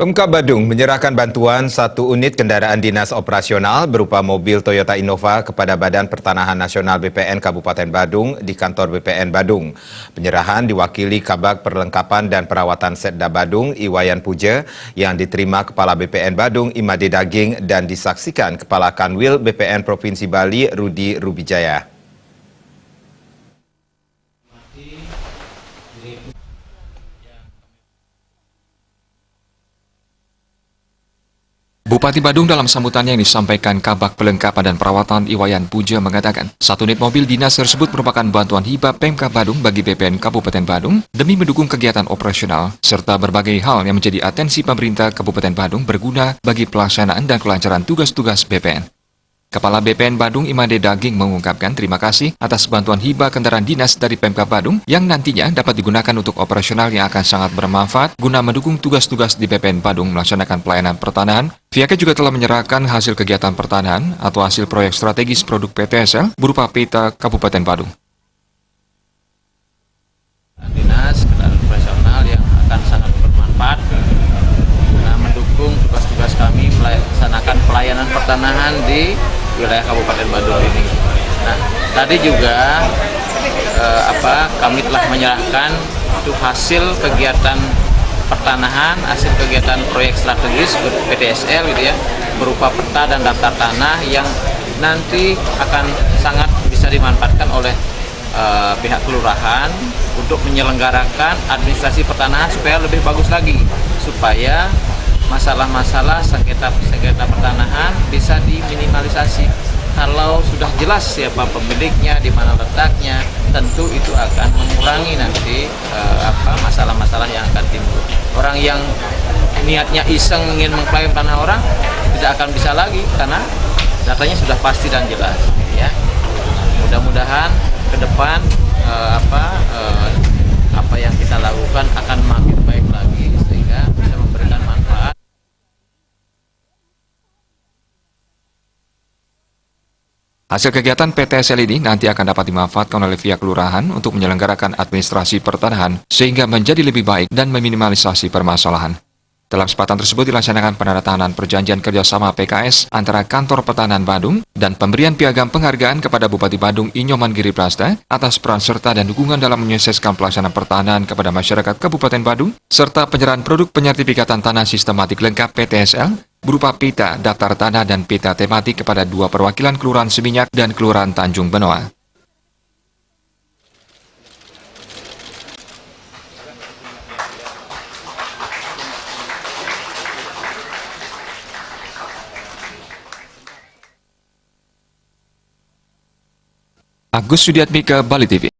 Pemkab Badung menyerahkan bantuan satu unit kendaraan dinas operasional berupa mobil Toyota Innova kepada Badan Pertanahan Nasional BPN Kabupaten Badung di kantor BPN Badung. Penyerahan diwakili Kabag Perlengkapan dan Perawatan Setda Badung Iwayan Puja yang diterima Kepala BPN Badung Imade Daging dan disaksikan Kepala Kanwil BPN Provinsi Bali Rudi Rubijaya. Bupati Badung dalam sambutannya yang disampaikan Kabag Pelengkapan dan Perawatan Iwayan Puja mengatakan, satu unit mobil dinas tersebut merupakan bantuan hibah Pemkab Badung bagi BPN Kabupaten Badung demi mendukung kegiatan operasional serta berbagai hal yang menjadi atensi pemerintah Kabupaten Badung berguna bagi pelaksanaan dan kelancaran tugas-tugas BPN. Kepala BPN Badung Imade Daging mengungkapkan terima kasih atas bantuan hibah kendaraan dinas dari Pemkab Badung yang nantinya dapat digunakan untuk operasional yang akan sangat bermanfaat guna mendukung tugas-tugas di BPN Badung melaksanakan pelayanan pertanahan. Pihaknya juga telah menyerahkan hasil kegiatan pertanahan atau hasil proyek strategis produk PTSL berupa peta Kabupaten Badung. Dinas kendaraan operasional yang akan sangat bermanfaat guna mendukung tugas-tugas kami melaksanakan pelayanan pertanahan di wilayah Kabupaten Badung ini. Nah, tadi juga kami telah menyerahkan itu hasil kegiatan pertanahan, hasil kegiatan proyek strategis PTSL gitu ya, berupa peta dan daftar tanah yang nanti akan sangat bisa dimanfaatkan oleh pihak kelurahan untuk menyelenggarakan administrasi pertanahan supaya lebih bagus lagi, supaya masalah-masalah sengketa pertanahan bisa diminimalisasi. Kalau sudah jelas siapa pemiliknya, di mana letaknya, tentu itu akan mengurangi nanti masalah-masalah yang akan timbul. Orang yang niatnya iseng ingin mengklaim tanah orang tidak akan bisa lagi karena datanya sudah pasti dan jelas. Ya, mudah-mudahan ke depan apa yang kita lakukan akan makin baik lagi sehingga bisa memberikan manfaat. Hasil kegiatan PTSL ini nanti akan dapat dimanfaatkan oleh pihak kelurahan untuk menyelenggarakan administrasi pertanahan sehingga menjadi lebih baik dan meminimalisasi permasalahan. Dalam kesempatan tersebut dilaksanakan penandatanganan perjanjian kerjasama PKS antara Kantor Pertanahan Badung dan pemberian piagam penghargaan kepada Bupati Badung Inyoman Giri Prasta atas peran serta dan dukungan dalam menyukseskan pelaksanaan pertanahan kepada masyarakat Kabupaten Badung serta penyerahan produk penyertifikatan tanah sistematik lengkap PTSL berupa peta, daftar tanah, dan peta tematik kepada dua perwakilan Kelurahan Seminyak dan Kelurahan Tanjung Benoa. Agus Sudiatmika, Bali TV.